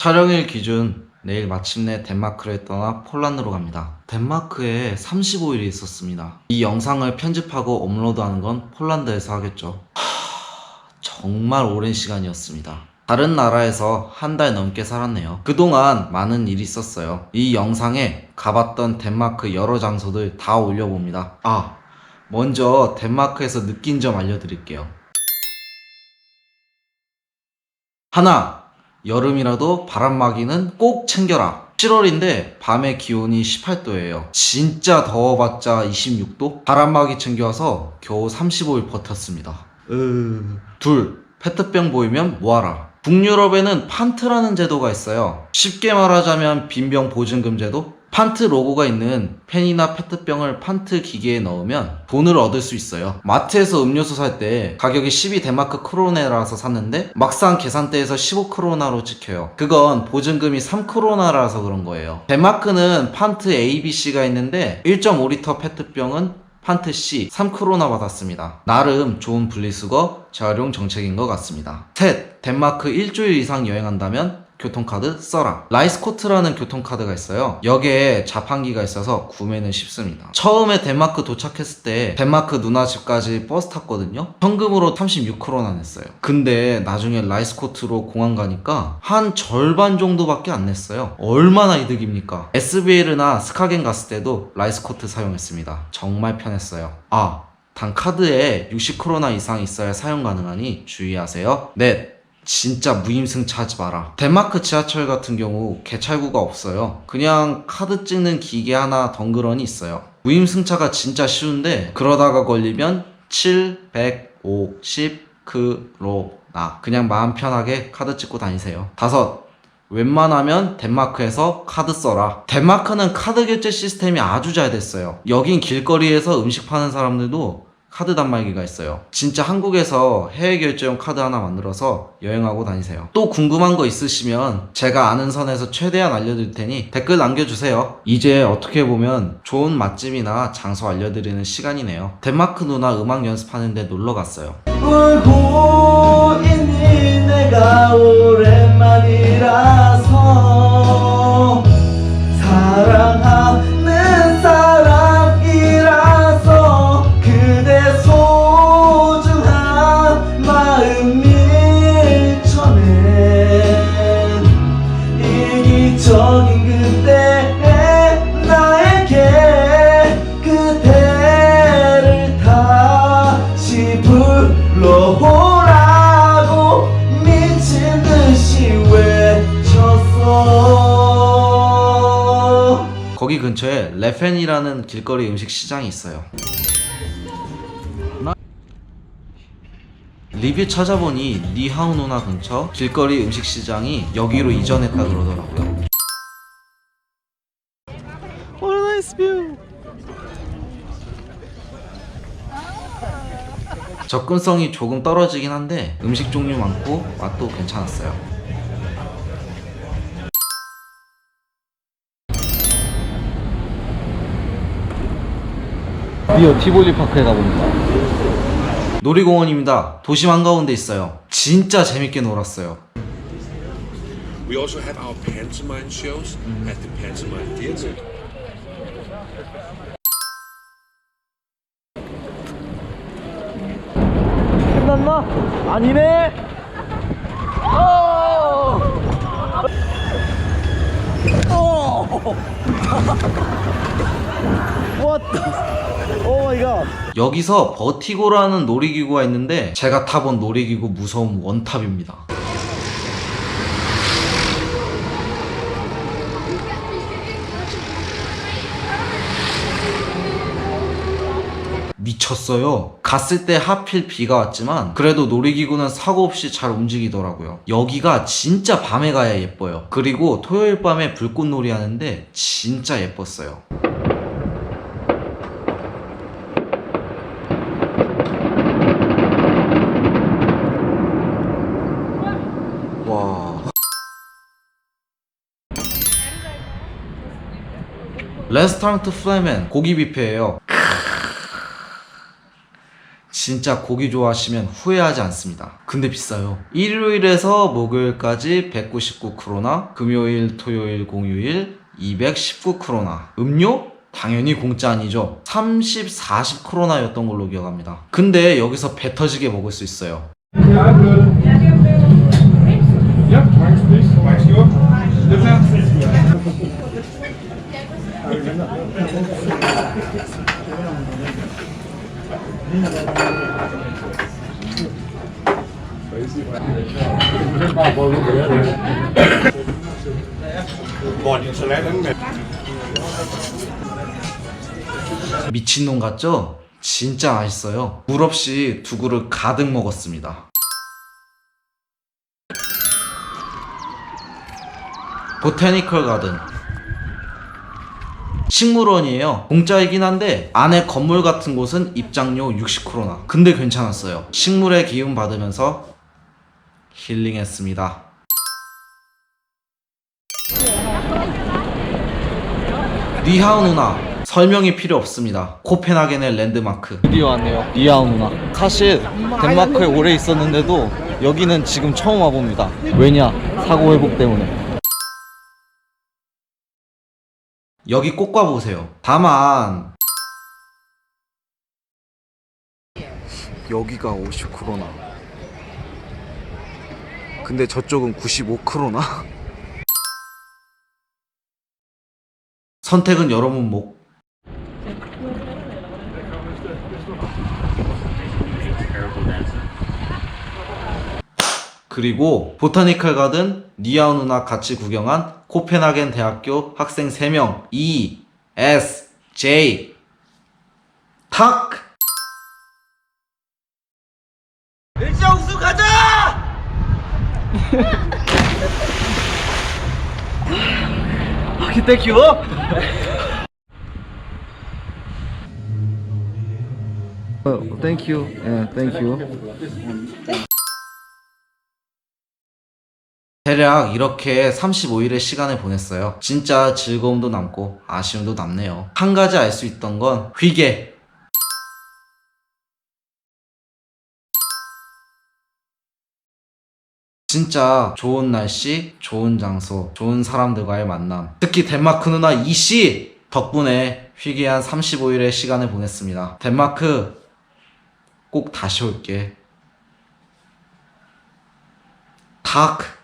촬영일 기준 내일 마침내 덴마크를 떠나 폴란드로 갑니다. 덴마크에 35일이 있었습니다. 이 영상을 편집하고 업로드하는 건 폴란드에서 하겠죠. 정말 오랜 시간이었습니다. 다른 나라에서 한 달 넘게 살았네요. 그동안 많은 일이 있었어요. 이 영상에 가봤던 덴마크 여러 장소들 다 올려봅니다. 먼저 덴마크에서 느낀 점 알려드릴게요. 하나, 여름이라도 바람막이는 꼭 챙겨라. 7월인데 밤의 기온이 18도예요. 진짜 더워봤자 26도? 바람막이 챙겨와서 겨우 35일 버텼습니다. 둘, 페트병 보이면 모아라. 북유럽에는 판트라는 제도가 있어요. 쉽게 말하자면 빈병 보증금 제도? 판트 로고가 있는 펜이나 페트병을 판트 기계에 넣으면 돈을 얻을 수 있어요. 마트에서 음료수 살 때 가격이 12 덴마크 크로네라서 샀는데 막상 계산대에서 15 크로나로 찍혀요. 그건 보증금이 3 크로나라서 그런 거예요. 덴마크는 판트 A, B, C가 있는데 1.5리터 페트병은 판트 C 3크로나 받았습니다. 나름 좋은 분리수거 재활용 정책인 것 같습니다. 셋, 덴마크 일주일 이상 여행한다면 교통카드 써라. 라이스코트라는 교통카드가 있어요. 여기에 자판기가 있어서 구매는 쉽습니다. 처음에 덴마크 도착했을 때 덴마크 누나 집까지 버스 탔거든요. 현금으로 36크로나 냈어요. 근데 나중에 라이스코트로 공항 가니까 한 절반 정도밖에 안 냈어요. 얼마나 이득입니까? SBL이나 스카겐 갔을 때도 라이스코트 사용했습니다. 정말 편했어요. 단 카드에 60크로나 이상 있어야 사용 가능하니 주의하세요. 넷, 진짜 무임승차 하지 마라. 덴마크 지하철 같은 경우 개찰구가 없어요. 그냥 카드 찍는 기계 하나 덩그러니 있어요. 무임승차가 진짜 쉬운데 그러다가 걸리면 750크로나. 그냥 마음 편하게 카드 찍고 다니세요. 다섯, 웬만하면 덴마크에서 카드 써라. 덴마크는 카드 결제 시스템이 아주 잘 됐어요. 여긴 길거리에서 음식 파는 사람들도 카드 단말기가 있어요. 진짜 한국에서 해외 결제용 카드 하나 만들어서 여행하고 다니세요. 또 궁금한 거 있으시면 제가 아는 선에서 최대한 알려드릴 테니 댓글 남겨주세요. 이제 어떻게 보면 좋은 맛집이나 장소 알려드리는 시간이네요. 덴마크 누나 음악 연습하는데 놀러 갔어요. 울고 있니 내가 오랜만이라서 사랑하는 사람이라서 그대 소중한 마음 밀쳐낸 이기적인 그때의 나에게 그대를 다시 불러오라고 미친 듯이 외쳤어. 거기 근처에 레펜이라는 길거리 음식 시장이 있어요. 리뷰 찾아보니 니하오 누나 근처 길거리 음식 시장이 여기로 이전했다 그러더라고요. What a nice view. 접근성이 조금 떨어지긴 한데 음식 종류 많고 맛도 괜찮았어요. 드디어 티볼리 파크에 가봅니다. 놀이공원입니다. 도심 한가운데 있어요. 진짜 재밌게 놀았어요. We also have our pantomime shows at the Pantomime Theatre. 끝났나? 아니네. What? Oh my god. 여기서 버티고라는 놀이기구가 있는데 제가 타본 놀이기구 무서움 원탑입니다. 미쳤어요. 갔을 때 하필 비가 왔지만 그래도 놀이기구는 사고 없이 잘 움직이더라고요. 여기가 진짜 밤에 가야 예뻐요. 그리고 토요일 밤에 불꽃놀이 하는데 진짜 예뻤어요. 와. 레스토랑트 플레멘 고기 뷔페예요. 진짜 고기 좋아하시면 후회하지 않습니다. 근데 비싸요. 일요일에서 목요일까지 199크로나, 금요일, 토요일, 공휴일 219크로나. 음료? 당연히 공짜 아니죠. 30, 40크로나였던 걸로 기억합니다. 근데 여기서 배 터지게 먹을 수 있어요. Yep, thanks, please. Thanks, you. 미친놈 같죠? 진짜 맛있어요. 물 없이 두 그릇 가득 먹었습니다. 보타니컬 가든 식물원이에요. 공짜이긴 한데 안에 건물 같은 곳은 입장료 60크로나. 근데 괜찮았어요. 식물의 기운 받으면서 힐링했습니다. 니하오 누나 설명이 필요 없습니다. 코펜하겐의 랜드마크. 드디어 왔네요. 니아오 누나. 사실 덴마크에 오래 있었는데도 여기는 지금 처음 와봅니다. 왜냐? 사고 회복 때문에. 여기 꼭 가보세요. 다만 여기가 50크로나. 근데 저쪽은 95크로나. 선택은 여러분 목. 그리고 보타니컬 가든 니아오 누나 같이 구경한 코펜하겐 대학교 학생 3명 E, S, J 탁! 일정수 가자! 기대 큐. Thank you. Yeah, thank you. 대략 이렇게 35일의 시간을 보냈어요. 진짜 즐거움도 남고 아쉬움도 남네요. 한 가지 알 수 있던 건 휘게. 진짜 좋은 날씨, 좋은 장소, 좋은 사람들과의 만남. 특히 덴마크 누나 이씨 덕분에 휘게한 35일의 시간을 보냈습니다. 덴마크 꼭 다시 올게. 탁!